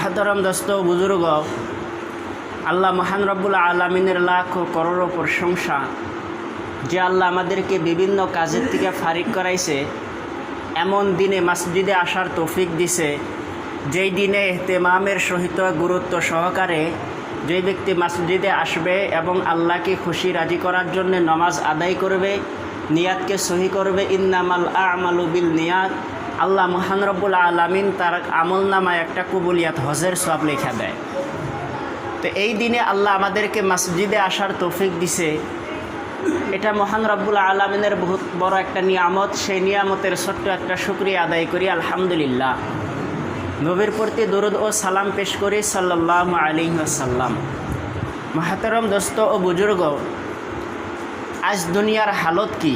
মহতরম দোস্ত বুজুর্গ, আল্লাহ মহান রব্বুল আলমিনের লাখ ও করোড় প্রশংসা যে আল্লাহ আমাদেরকে বিভিন্ন কাজের থেকে ফারিক করাইছে, এমন দিনে মসজিদে আসার তৌফিক দিছে, যেই দিনে ইহতেমামের সহিত গুরুত্ব সহকারে যেই ব্যক্তি মসজিদে আসবে এবং আল্লাহকে খুশি রাজি করার জন্য নামাজ আদায় করবে, নিয়াতকে সহি করবে, ইন্নামাল আমালু বিল নিয়াত, আল্লাহ মহান রব্বুল আলামিন তার আমল নামায় একটা কবুলিয়াত হজের সওয়াব লেখা দেয়। তো এই দিনে আল্লাহ আমাদেরকে মসজিদে আসার তৌফিক দিছে, এটা মহান রব্বুল আলামিনের বহুত বড় একটা নিয়ামত। সেই নিয়ামতের ছোট্ট একটা শুকরিয়া আদায় করি আলহামদুলিল্লাহ। নবীর প্রতি দরুদ ও সালাম পেশ করি সাল্লাল্লাহু আলাইহি ওয়াসাল্লাম। মহতরম দোস্ত ও বুজুর্গ, আজ দুনিয়ার হালত কি?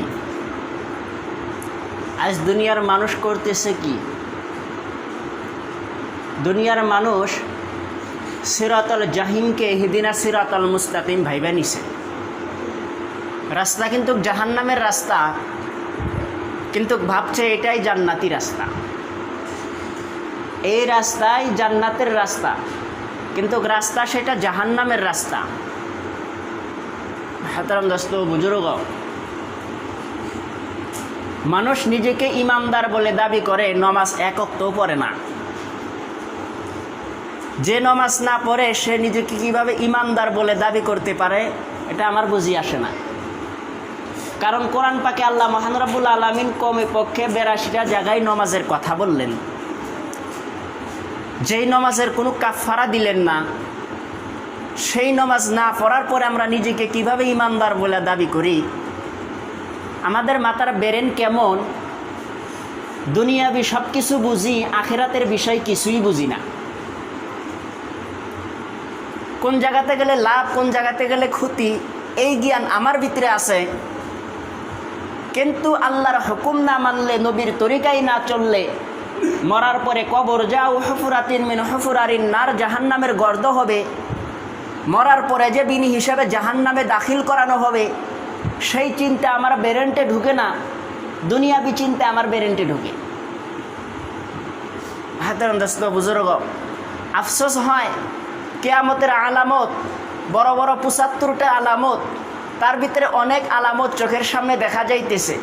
আজ দুনিয়ার মানুষ করতেছে কি? দুনিয়ার মানুষ সিরাতাল জাহিমকে ইহদিনা সিরাতাল মুস্তাকিম ভাইবা নিছে। রাস্তা কিন্তু জাহান্নামের রাস্তা, কিন্তু ভাবছে এটাই জান্নাতি রাস্তা, এই রাস্তাই জান্নাতের রাস্তা, কিন্তু রাস্তা সেটা জাহান্নামের রাস্তা। হাতরাম দোস্ত বুজুর্গ, মানুষ নিজেকে ইমানদার বলে দাবি করে, নমাজ এক ওয়াক্তও পড়ে না। যে নমাজ না পড়ে সে নিজেকে কিভাবে ইমানদার বলে দাবি করতে পারে, এটা আমার বুঝি আসে না। কারণ কোরআন পাকে আল্লাহ মহান রব্বুল আলামিন কমে পক্ষে 82টা জায়গায় নমাজের কথা বললেন, যেই নমাজের কোনো কাফারা দিলেন না। সেই নমাজ না পড়ার পরে আমরা নিজেকে কিভাবে ইমানদার বলে দাবি করি? আমাদের মাথার ব্রেন কেমন? দুনিয়াবি সব কিছু বুঝি, আখিরাতের বিষয় কিছুই বুঝি না। কোন জায়গাতে গেলে লাভ, কোন জায়গাতে গেলে ক্ষতি, এই জ্ঞান আমার ভিতরে আছে, কিন্তু আল্লাহর হুকুম না মানলে, নবীর তরিকায় না চললে, মরার পরে কবর যাও হুফুরাতিন মিন হুফুরারিন নার, জাহান্নামের গর্ত হবে। মরার পরে যে বিনি হিসাবে জাহান্নামে দাখিল করানো হবে, সেই চিন্তা আমার ব্রেনটে ঢুকে না। দুনিয়াবি চিন্তা আমার ব্রেনটে ঢুকে। হাতের দোস্ত বুজুর্গ, আফসোস হয়, কিয়ামতের আলামত বড় বড় 75টা আলামত, তার ভিতরে অনেক আলামত চোখের সামনে দেখা যাইতেছে।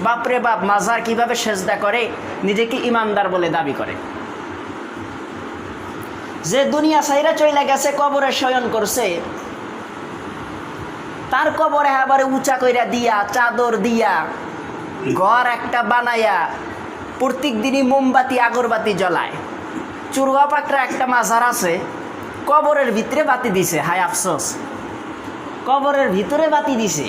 বাপরে বাপ, মাজার কিভাবে সেজদা করে, নিজেকে ইমানদার বলে দাবি করে। যে দুনিয়া ছাইরা চইলা গেছে, কবরে শয়ন করছে, তার কবরে আবার উঁচা কইরা দিয়া, চাদর দিয়া, ঘর একটা বানাইয়া প্রত্যেক দিনই মোমবাতি আগরবাতি জ্বলায়। চুরুয়া পাকড়া একটা মাজার আছে, কবরের ভিতরে বাতি দিছে। হায় আফসোস, কবরের ভিতরে বাতি দিছে।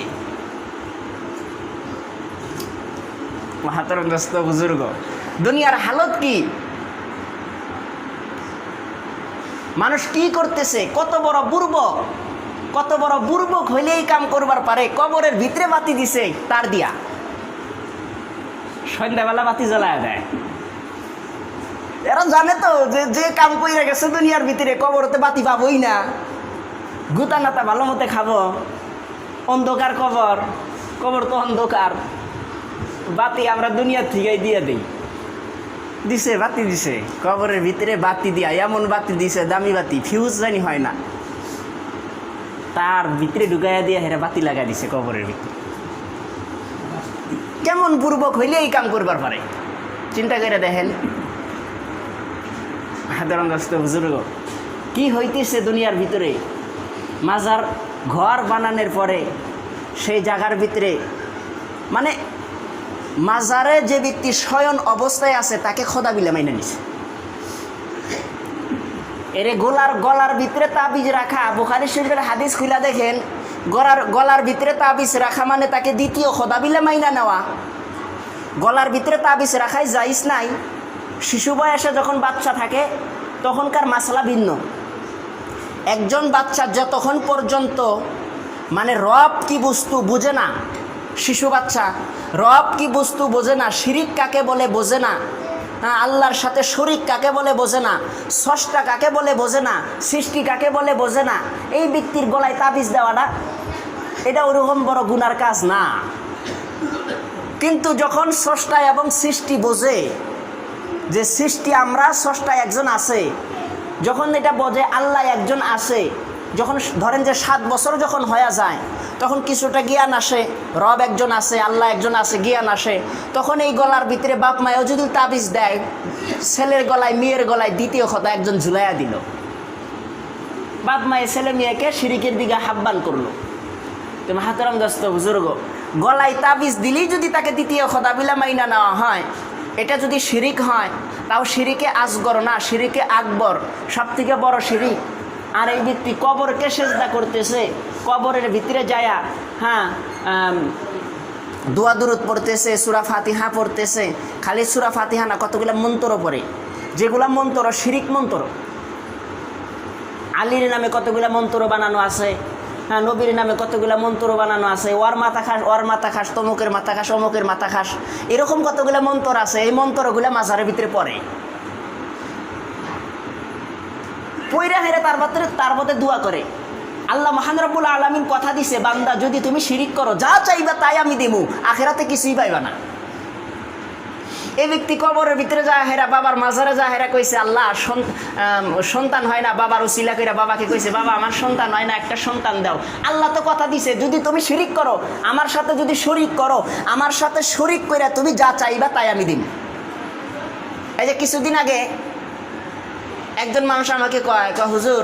মহাতরম দোস্ত বুজুর্গ, দুনিয়ার হালত কি? মানুষ কি করতেছে? কত বড় বুর্বক, কত বড় বুর্বক হইলেই কাম করবার পারে। কবরের ভিতরে বাতি দিছে তার দিয়া, সন্ধ্যাবেলা বাতি জ্বলায় দেয়। এরা জানে তো যে যে কাম কইরা গেছে দুনিয়ার ভিতরে, কবরতে বাতি পাবই না, গুতা নাতা ভালো মতে খাবো। অন্ধকার কবর, কবর তো অন্ধকার, বাতি আমরা দুনিয়ার থেকেই দিয়ে দিই। দিছে বাতি দিছে, কবরের ভিতরে বাতি দিয়া, এমন বাতি দিছে, দামি বাতি, ফিউজ জানি হয় না, তার ভিতরে ঢুকাইয়া দিয়ে হেরা বাতি লাগাই দিছে কবরের ভিতরে। কেমন পূর্বক হইলে এই কাম করবার পারে, চিন্তা করে দেখেন। সাধারণ দোস্ত বুজুর্গ, কি হইতেছে দুনিয়ার ভিতরে? মাজার ঘর বানানোর পরে সেই জায়গার ভিতরে, মানে মাজারে যে ব্যক্তি শয়ন অবস্থায় আছে তাকে খোদা বিলে মাইনে নিছে। এরে গলার ভিতরে তাবিজ রাখা, বুখারী শরীফের হাদিস খুলে দেখেন, গলার ভিতরে তাবিজ রাখা মানে তাকে দ্বিতীয় খোদা বিলে মাইনা নেওয়া। গলার ভিতরে তাবিজ রাখাই জায়েজ নাই। শিশু বয়সে যখন বাচ্চা থাকে তখনকার মাসলা ভিন্ন। একজন বাচ্চা যতক্ষণ পর্যন্ত মানে রব কি বস্তু বোঝে না, শিশু বাচ্চা রব কি বস্তু বোঝে না, শিরিক কাকে বলে বোঝে না, আল্লাহর সাথে শরিক কাকে বলে বোঝে না, স্রষ্টা কাকে বলে বোঝে না, সৃষ্টি কাকে বলে বোঝে না, এই ব্যক্তির গলায় তাবিজ দেওয়াটা এটা ওরকম বড় গুনার কাজ না। কিন্তু যখন স্রষ্টা এবং সৃষ্টি বোঝে যে সৃষ্টি আমরা, স্রষ্টা একজন আছে, যখন এটা বোঝে আল্লাহ একজন আছে, যখন ধরেন যে 7 বছর যখন হয়ে যায়, তখন কিছুটা জ্ঞান আসে, রব একজন আছে, আল্লাহ একজন আছে, জ্ঞান আসে। তখন এই গলার ভিতরে বাপ মায়েও যদি তাবিজ দেয়, ছেলের গলায় মেয়ের গলায় দ্বিতীয় কথা একজন ঝুলাইয়া দিল, বাপ মায়ে ছেলে মেয়েকে শিরিকের দিকে আহ্বান করলো। তো মাহাতারাম দোস্ত বুজুর্গ, গলায় তাবিজ দিলেই যদি তাকে দ্বিতীয় খোদা বিলা মাইনা নেওয়া হয়, এটা যদি শিরিক হয়, তাও শিরিকে আসগর না, শিরিকে আকবর, সব থেকে বড় শিরিক। আর এই ব্যক্তি কবরকে সেজদা করতেছে, কবরের ভিতরে যায়া দোয়া দুরুদ পড়তেছে, সূরা ফাতিহা পড়তেছে। খালি সূরা ফাতিহা না, কতগুলো মন্ত্র পড়ে, যেগুলা মন্ত্র শিরিক মন্ত্র। আলীর নামে কতগুলা মন্ত্র বানানো আছে, নবীর নামে কতগুলা মন্ত্র বানানো আছে, ওর মাথা খাস, ওর মাথা খাস, তমুকের মাথা খাস, অমুকের মাথা খাস, এরকম কতগুলা মন্ত্র আছে। এই মন্ত্রগুলা মাজারের ভিতরে পড়ে, পয়রা হেরে তার মধ্যে দোয়া করে। আল্লাহ মহান রব্বুল আলামিন কথা দিছে, বান্দা যদি তুমি শিরিক করো, যা চাইবা তাই আমি দিমু, আখেরাতে কিছুই পাইবা না। এই ব্যক্তি কবরের ভিতরে যা হেরা, বাবার মাজারে যা হেরা কইছে, আল্লাহ সন্তান হয় না, বাবার উসিলা কইরা বাবাকে কইছে, বাবা আমার সন্তান হয় না, একটা সন্তান দাও। আল্লাহ তো কথা দিছে, যদি তুমি শিরিক করো, আমার সাথে যদি শরিক করো, আমার সাথে শরিক কইরা তুমি যা চাইবা তাই আমি দিম। এই যে কিছুদিন আগে একজন মানুষ আমাকে কয়, হুজুর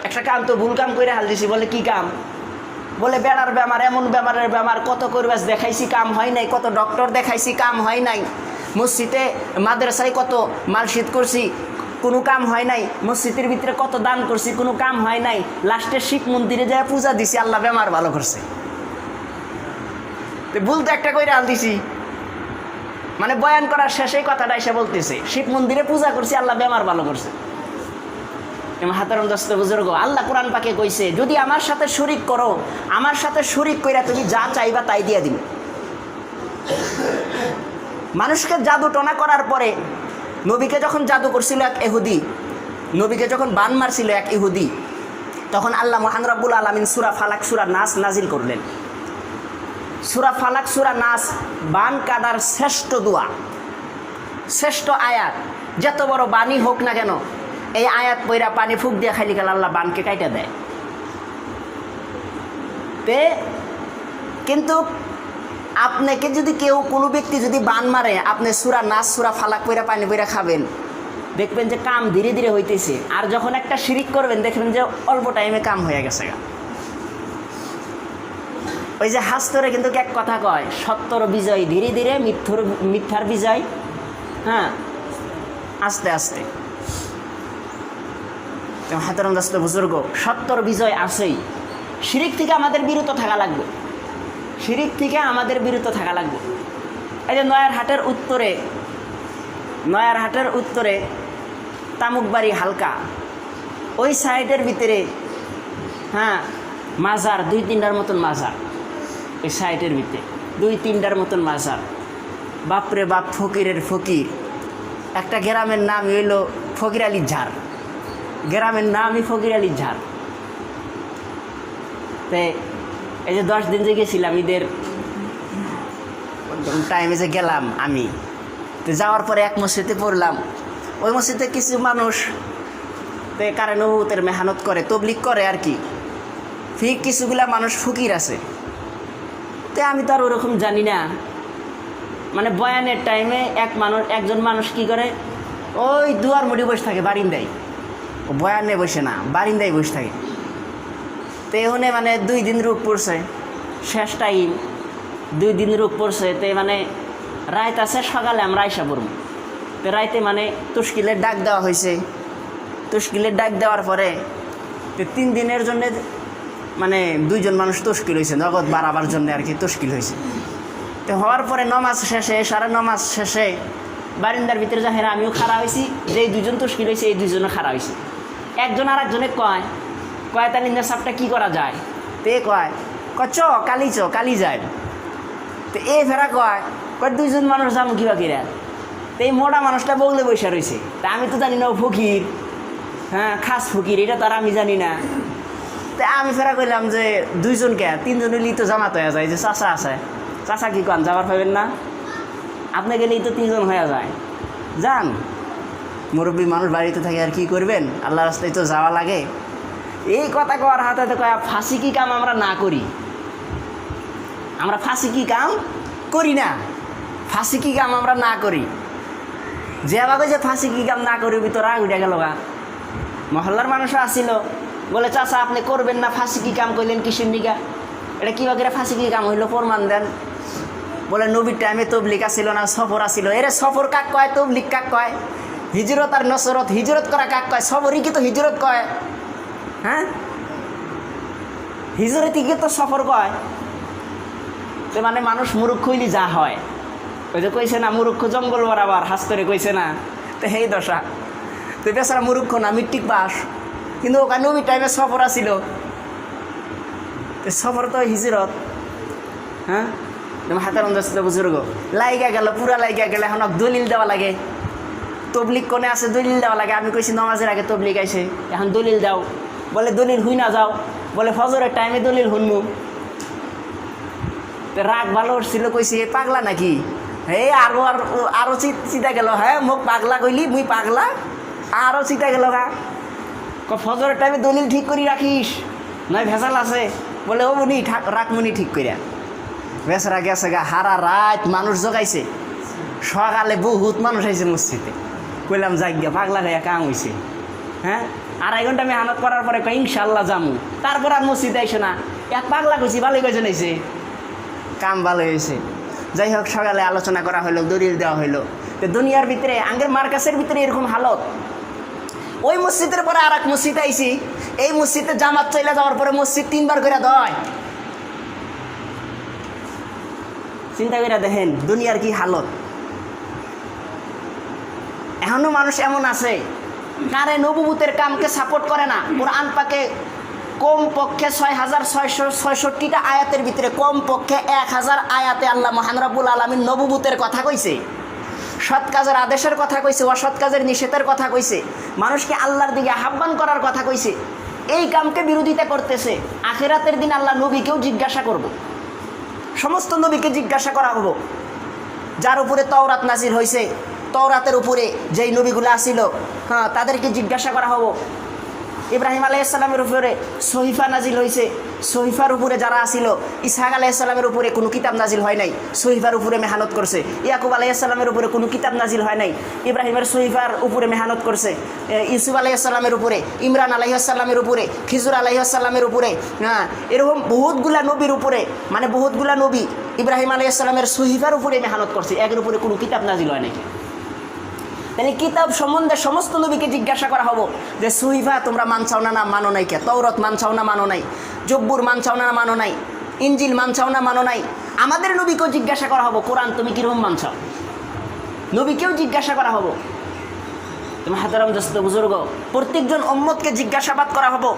একটা কাম তো ভুল কাম করে হাল দিছি। বলে কি কাম? বলে বেড়ার বেমার, এমন বেমারের বেমার, কত করবাস দেখাইছি কাম হয় নাই, কত ডক্টর দেখাইছি কাম হয় নাই, মসজিদে মাদ্রাসায় কত মালশিদ করছি কোনো কাম হয় নাই, মসজিদের ভিতরে কত দান করছি কোনো কাম হয় নাই, লাস্টে শিব মন্দিরে যায় পূজা দিছি, আল্লাহ বেমার ভালো করছে। ভুল তো একটা করে হাল দিছি, মানে বয়ান করার শেষেই কথাটা এসে বলতেছে, শিব মন্দিরে পূজা করছি, আল্লাহ বেমার ভালো করছে। হাতারম দোস্ত বুজুর্গ, আল্লাহ কোরআন পাকে কইছে, যদি আমার সাথে শরিক করো, আমার সাথে শরিক কইরা তুমি যা চাইবা তাই দিয়া দিন। মানুষকে জাদু টনা করার পরে, নবীকে যখন জাদু করছিল এক ইহুদি, নবীকে যখন বান মারছিল এক ইহুদি, তখন আল্লাহ মহান রব্বুল আলামিন সূরা ফালাক, সূরা নাস নাজিল করলেন। সূরা ফালাক, সূরা নাস বান কাদার শ্রেষ্ঠ দোয়া, শ্রেষ্ঠ আয়াত। যত বড় বাণী হোক না কেন, এই আয়াত পয়রা পানি ফুক দিয়ে খাইলে গেলে আল্লাহ বানকে কাইটা দেয়। কিন্তু আপনাকে যদি কেউ, কোনো ব্যক্তি যদি বান মারে, আপনি সূরা নাস, সূরা ফালাক পয়রা পানি পয়রা খাবেন, দেখবেন যে কাম ধীরে ধীরে হইতেছে। আর যখন একটা শিরিক করবেন, দেখবেন যে অল্প টাইমে কাম হয়ে গেছে। ওই যে হাস্তরে কিন্তু এক কথা কয়, সত্যর বিজয় ধীরে ধীরে, মিথ্যার বিজয় আস্তে আস্তে। হাতের দোস্ত বুজুর্গ, সত্যর বিজয় আছেই। শিরিক থেকে আমাদের বিরত থাকা লাগবে, শিরিক থেকে আমাদের বিরত থাকা লাগবে। এই যে নয়ার হাটের উত্তরে তামুকবাড়ি হালকা, ওই সাইডের ভিতরে মাজার 2-3টার মতন মাজার, ওই সাইডের ভিতরে 2-3টার মতন মাজার। বাপরে বাপ, ফকিরের ফকির। একটা গ্রামের নাম হইল ফকির আলীর ঝাড়, গ্রামের নামই ফকির আলীর ঝাড়। তো এই যে 10 দিন যে গেছিলাম, ঈদের টাইমে যে গেলাম আমি, তো যাওয়ার পরে এক মসজিদে পড়লাম। ওই মসজিদে কিছু মানুষ কারণ নবুতের মেহনত করে, তবলিগ করে আর কি, ঠিক কিছুগুলা মানুষ ফকির আছে। তো আমি তো আর ওরকম জানি না, মানে বয়ানের টাইমে একজন মানুষ কি করে, ওই দুয়ার মুড়ি বসে থাকে বারিন্দায়, বয়ানে বসে না, বারিন্দায় বসে থাকে। তো এখানে মানে 2 দিন রোগ পড়ছে, শেষ টাইম 2 দিন রোগ পড়ছে। তো মানে রাত আছে, সকালে আমরা আইসা পড়ব। তো রাইতে মানে তুস্কিলের ডাক দেওয়া হয়েছে। তুস্কিলের ডাক দেওয়ার পরে 3 দিনের জন্য মানে 2 জন মানুষ তুস্কিল হয়েছে, নগদ বাড়াবার জন্য আর কি তুস্কিল হয়েছে। তো হওয়ার পরে নমাজ শেষে, সারা নমাজ শেষে বারিন্দার ভিতরে যা হেরা, আমিও খাড়া হয়েছি, যে 2 জন তুস্কিল হয়েছে এই 2 জনে খাড়া হয়েছে। একজন আর একজনে কয় তাহলে নেশাবটা কী করা যায়? তো এ কয় কালি যায়। তো এ ফেরা কয় 2 জন মানুষ যাবো কিবা কিরা। তো এই মোটা মানুষটা বগলে বসে রয়েছে। তা আমি তো জানি না ও ফকির, খাস ফকির, এটা তো আর আমি জানি না। তো আমি ফেরা কইলাম যে 2 জনকে, 3 জন হলেই তো জামাত হয়ে যায়। যে চাচা আছে, চাচা কি কন যাবার পাবেন না? আপনি গেলেই তো 3 জন হয়ে যায়, যান। মুরব্বী মানুষ বাড়িতে থাকে আর কি করবেন, আল্লাহ রাস্তায় তো যাওয়া লাগে। এই কথা কওয়ার হাতে তো কয় ফাঁসি কি কাম আমরা না করি, আমরা ফাঁসি কি কাম করি না, ফাঁসি কি কাম আমরা না করি। যে আবার যে ফাঁসি কি কাম না করি তো রাগ উঠে গেল গা। মহল্লার মানুষও আসিল, বলে চাচা আপনি করবেন না, ফাঁসি কি কাম করলেন কিসের নিগা, এটা কীভাবে ফাঁসি কি কাম হইলো প্রমাণ দেন। বলে নবীর টাইমে তবলিক আসিল না, সফর আসিল। এরে সফর কাক কয়, তবলিক কাক কয়, হিজরত আর নসরত, হিজরত করা কাক কয়, সফরই কি তো হিজরত কয়। হ্যাঁ, হিজরতই কি তো সফর কয়। তো মানে মানুষ মুরুক্ষ হইলি যা হয়, ওই যে কইছে না মুরুক্ষ জঙ্গল বরাবর হাস্তরে কইছে না, তো সেই দশা। তো বেচারা মুরুক্ষ না, মিট্রিক পাস, কিন্তু ওখানে নবীর টাইমে সফর আসিল, সফর তো হিজরত। হ্যাঁ, হাতের অন্ধ বুজুর্গ লাইগা গেল, পুরা লাইগা গেলে এখন দলিল দেওয়া লাগে। তবলিক কোনে আছে দলিল দেওয়া লাগে। আমি কইছি নামাজের আগে তবলিক আইছে, এখন দলিল দাও। বলে দলিল হুই না যাও, বলে ফজরের টাইমে দলিল হুনমু। রাগ ভালো উঠছিল, কইছি এ পাগলা নাকি, এই আরো চিতা গেল। হ্যাঁ মোক পাগলা কইলি, মুই পাগলা, আরো চিতা গেল গা। ফজরের টাইমে দলিল ঠিক করি রাখিস, নয় ভেজাল আছে। বলে ও মুনি রাখমুনি ঠিক করিয়া। বেচারা গেছে গা, হারা রাত মানুষ জগাইছে, সকালে বহুত মানুষ আইছে মসজিদে। কইলাম যাই গিয়া, পাগলা গাইয়া কাম হয়েছে। হ্যাঁ, 2.5 ঘন্টা মেহনত করার পরে কয় ইনশাল্লাহ যামু, তারপর আর মসজিদে আইসো না। এক পাগলা কইছি, ভালোই কয়জন আইছে, কাম ভালো হয়েছে। যাই হোক, সকালে আলোচনা করা হইলো, দলিল দেওয়া হইলো। তো দুনিয়ার ভিতরে আঙ্গের মার্কাসের ভিতরে এরকম হালত। ওই মসজিদের পরে আর এক মসজিদে আইছি, এই মসজিদে জামাত চলে যাওয়ার পরে মসজিদ 3 বার করে দেয়। চিন্তা করে দেখেন দুনিয়ার কি হালত। এখনো মানুষ এমন আছে কারে নবুবতের কামকে সাপোর্ট করে না। কোরআন পাকে কম পক্ষে 6666টা আয়াতের ভিতরে কম পক্ষে 1000 আয়াতে আল্লাহ মহান রব্বুল আলামিন নবুবতের কথা কইছে, সৎ কাজের আদেশের কথা কইছে, অসৎ কাজের নিষেধের কথা কইছে, মানুষকে আল্লাহর দিকে আহ্বান করার কথা কইছে। এই কামকে বিরোধিতা করতেছে। আখিরাতের দিন আল্লাহ নবীকেও জিজ্ঞাসা করব, সমস্ত নবীকে জিজ্ঞাসা করা হবো। যার উপরে তাওরাত নাজিল হয়েছে, তাওরাতের উপরে যেই নবীগুলো আসিল, হ্যাঁ তাদেরকে জিজ্ঞাসা করা হবো। ইব্রাহিম আলাইহিস সালামের উপরে সহিফা নাজিল হয়েছে, সহিফার উপরে যারা আসিল। ইসহাক আলাইহিস সালামের উপরে কোনো কিতাব নাজিল হয় নাই, সহিফার উপরে মেহনত করছে। ইয়াকুব আলাইহিস সালামের উপরে কোনো কিতাব নাজিল হয় নাই, ইব্রাহিমের সহিফার উপরে মেহনত করছে। ইউসুফ আলাইহিস সালামের উপরে, ইমরান আলাইহিস সালামের উপরে, খিজুর আলাইহিস সালামের উপরে, হ্যাঁ এরকম বহুতগুলা নবীর উপরে, মানে বহুতগুলা নবী ইব্রাহিম আলাইহিস সালামের সহিফার উপরে মেহনত করছে, একের উপরে কোনো কিতাব নাজিল হয় নাই। তাহলে কিতাব সম্বন্ধে সমস্ত নবীকে জিজ্ঞাসা করা হবো যে সহিফা তোমরা মানছাও না, না মানো নাই কে, তওরাত মানছাও না মানো নাই, জব্বুর মানছাও না মানো নাই, ইনজিল মানছাও না মানো নাই। আমাদের নবীকেও জিজ্ঞাসা করা হবো কোরআন তুমি কীরকম মানছাও, নবীকেও জিজ্ঞাসা করা হবো। তুমি হাতারাম দোস্ত বুজুর্গ, প্রত্যেকজন উম্মতকে জিজ্ঞাসাবাদ করা হবো।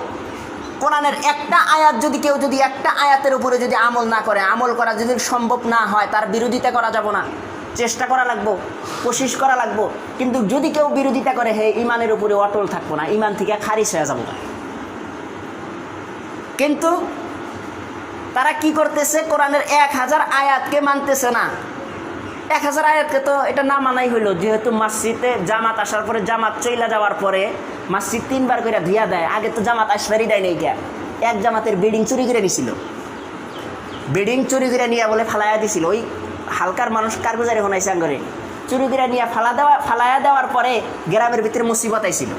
কোরআনের একটা আয়াত যদি কেউ যদি একটা আয়াতের উপরে যদি আমল না করে, আমল করা যদি সম্ভব না হয়, তার বিরোধিতা করা যাব না, চেষ্টা করা লাগবো, কোশিশ করা লাগবো। কিন্তু যদি কেউ বিরোধিতা করে, হে ইমানের উপরে অটল থাকবো না, ইমান থেকে খারিজ হয়ে যাবো না। কিন্তু তারা কি করতেছে, কোরআনের 1000 আয়াতকে মানতেছে না। 1000 আয়াতকে তো এটা না মানাই হইলো, যেহেতু মসজিদে জামাত আসার পরে, জামাত চইলা যাওয়ার পরে মসজিদ 3 বার করে ধুয়া দেয়। আগে তো জামাত আসবারই দেয় নাই গিয়া, এক জামাতের বিল্ডিং চুরি করে নিছিল, বিল্ডিং চুরি করে নিয়ে বলে ফালাইয়া দিছিল। ওই হালকার মানুষ কারগুজারি হনাইছে আঙ্গরে, চুরি করে নিয়ে ফালাইয়া দেওয়ার পরে গ্রামের ভিতরে মুসিবত আইছিল,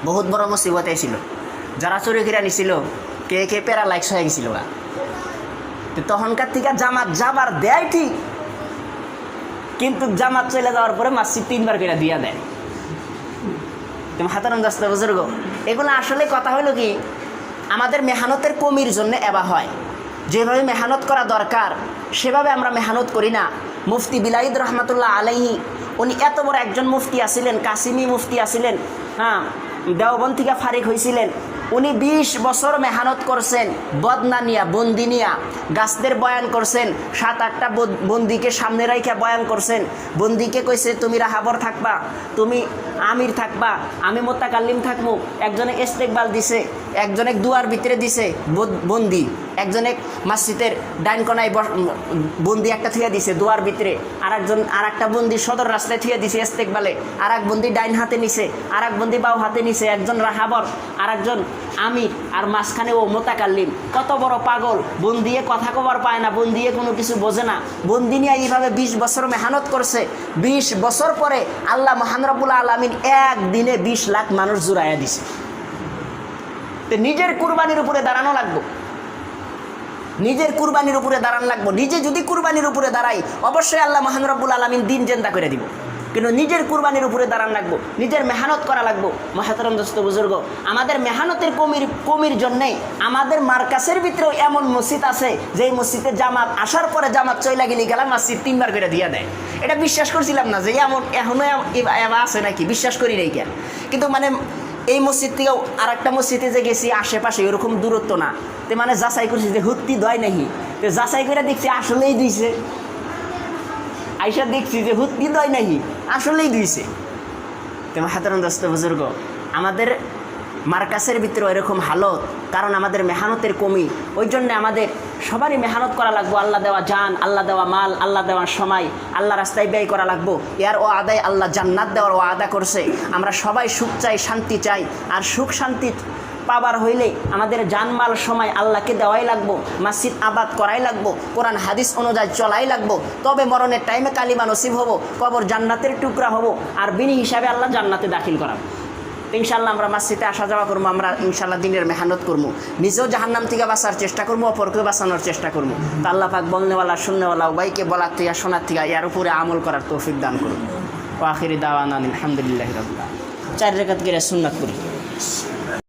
বহুত বড় মুসিবত আইছিল। যারা চুরি করে নিছিল কে কে প্যারালাইক্স হয়ে গেছিল। তখনকার থেকে জামাত যাবার দেয় ঠিক, কিন্তু জামাত চলে যাওয়ার পরে মসজিদ 3 বার করে দিয়া দেয়। তুমি হাতারাম দোস্ত বুজুর্গ, এগুলো আসলে কথা হলো কি, আমাদের মেহনতের কমির জন্য এবা হয়। যেভাবে মেহনত করা দরকার সেভাবে আমরা মেহনত করি না। মুফতি বিলাইদ রহমাতুল্লাহ আলাইহি, উনি এত বড় একজন মুফতি আসিলেন, কাসিমি মুফতি আসিলেন, হ্যাঁ দেওবন্দ থেকে ফারিক হয়েছিলেন। উনি 20 বছর মেহনত করছেন, বদনা নিয়া, বন্দি নিয়া, গাছদের বয়ান করছেন, 7-8টা বন্দিকে সামনে রাইখা বয়ান করছেন। বন্দিকে কইছে তুমি রাহাবর থাকবা, তুমি আমির থাকবা, আমি মোত্তাকাল্লিম থাকবো। একজনে ইস্তেকবাল দিছে, একজনে দুয়ার ভিতরে দিছে বন্দি, একজনে মসজিদের ডাইন কোনায় বন্দি একটা থিয়া দিছে দুয়ার ভিতরে, আর একটা বন্দি সদর রাস্তায় থিয়া দিছে ইস্তেকবালে, আর এক বন্দি ডাইন হাতে নিছে, আর এক বন্দি বাউ হাতে নিছে, একজন রাহাবর আর একজন আমির, আর মাঝখানে ও মোতাকাল্লিম। কত বড় পাগল! বন্দিয়ে কথা কবার পায় না, বন্দিয়ে কোনো কিছু বোঝে না। বন্দি নিয়ে এইভাবে 20 বছর মেহনত করছে। 20 বছর পরে আল্লাহ মহান রব্বুল আলামিন একদিনে 20 লাখ মানুষ জুড়াইয়া দিছে। তো নিজের কুরবানির উপরে দাঁড়ানো লাগবে, নিজের কুরবানির উপরে দাঁড়ানো লাগবে। নিজে যদি কুরবানির উপরে দাঁড়াই, অবশ্যই আল্লাহ মহান রব্বুল আলামিন দিন জেন্দা করে দিব। কিন্তু নিজের কুরবানির উপরে দাঁড়ান লাগবো, নিজের মেহনত করা লাগবো। মহাতারাম দোস্ত বুজুর্গ, আমাদের মেহনতের কমির জন্যে আমাদের মার্কাসের ভিতরেও এমন মসজিদ আছে যেই মসজিদে জামাত আসার পরে জামাত চইলা গেলে গেলাম মসজিদ 3 বার করে দিয়ে দেয়। এটা বিশ্বাস করছিলাম না যে এমন এখনো আছে নাকি, বিশ্বাস করি নাই কেন। কিন্তু মানে এই মসজিদ থেকেও আর একটা মসজিদে যে গেছি আশেপাশে ওরকম দূরত্ব না, তো মানে যাচাই করছি যে হুত্তি দয় নাকি, তো যাচাই করে দেখছি আসলেই দিয়েছে। আইসা দেখছি যে হুত্তি দয় নাকি, আসলেই দিয়েছে। তো মহাতারাম দোস্ত বুজুর্গ, আমাদের মার্কাসের ভিতরে এরকম হালত, কারণ আমাদের মেহনতের কমি। ওই জন্য আমাদের সবারই মেহনত করা লাগবো। আল্লাহ দেওয়া জান, আল্লাহ দেওয়া মাল, আল্লাহ দেওয়া সময় আল্লাহ রাস্তায় ব্যয় করা লাগবো। এর ও আদায় আল্লাহ জান্নাত দেওয়ার ও আদা করছে। আমরা সবাই সুখ চাই, শান্তি চাই। আর সুখ শান্তি পাবার হইলে আমাদের জানমাল সময় আল্লাহকে দেওয়াই লাগবো, মসজিদ আবাদ করাই লাগবো, কোরআন হাদিস অনুযায়ী চলাই লাগবো। তবে মরণের টাইমে কালিমা নসিব হবো, কবর জান্নাতের টুকরা হবো, আর বিনি হিসাবে আল্লাহ জান্নাতে দাখিল করাবো। ইনশাল্লাহ আমরা মসজিদে আসা যাওয়া করবো, আমরা ইনশাল্লাহ দিনের মেহনত করবো, নিজেও জাহান্নাম থেকে বাঁচার চেষ্টা করবো, অপরকেও বাঁচানোর চেষ্টা করবো। তা আল্লাহ পাক বলনেওয়ালা শুননেওয়ালা উভয়কে বলার থেকে শোনার থেকে এর উপরে আমল করার তৌফিক দান করুন। ও আখিরি দাওয়ানা আলহামদুলিল্লাহি রাব্বিল আলামিন। 4 রাকাত করে সুন্নাত করি।